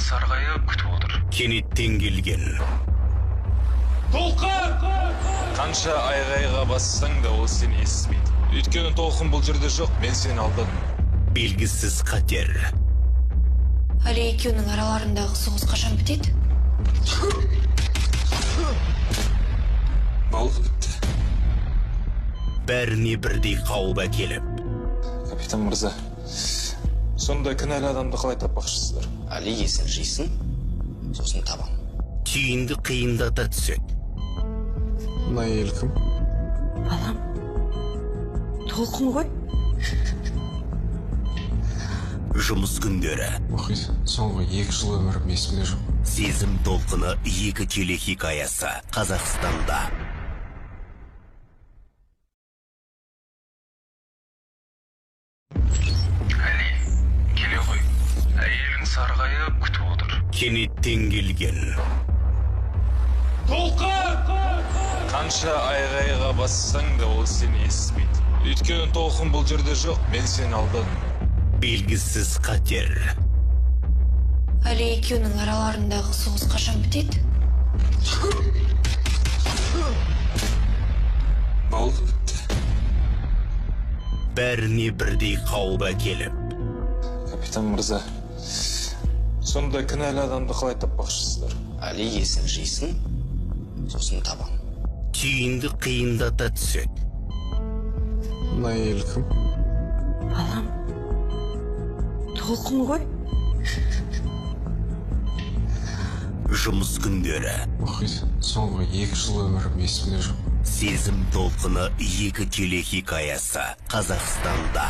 сарғайып күтіп отыр. Кенеттен келген Толқын! Қанша айғайға бассаң да ол сені естімейді. Өйткені толқын бұл жерде жоқ, мен сені алдадым. белгісіз қатер. Али екеуінің араларындағы соғыс қашан бітеді? Балық бітті. Бәріне бірдей қауіп әкеліп, Капитан мырза, сонда кінәлі адамды қалай таппақшысыздар? Али есін жисын, сосын табам. түйінді қиындата түседі. Мына әйел кім? Балам, толқын ғой. Жұмыс күндері. Мұхит, соңғы 2 жыл өмірім есімде жоқ. Сезім толқыны 2 телехикаясы Қазақстанда. Али, келе ғой. Әйелің сарғайып күтіп отыр. Кенеттен келген Толқын! Қанша айғайға бассаң да ол сені естімейді. Өйткені толқын бұл жерде жоқ, мен сені алдадым. белгісіз қатер. Али екеуінің араларындағы соғыс қашан бітеді? Балық бітті. Бәріне бірдей қауіп әкеліп, Капитан мырза, сонда кінәлі адамды қалай таппақшысыздар? Али есін жисын, сосын табам. түйінді қиындата түседі. Мына әйел кім? Балам, толқын ғой. Жұмыс күндері. Мұхит, соңғы 2 жыл өмірім есімде жоқ. Сезім толқыны 2 телехикаясы Қазақстанда.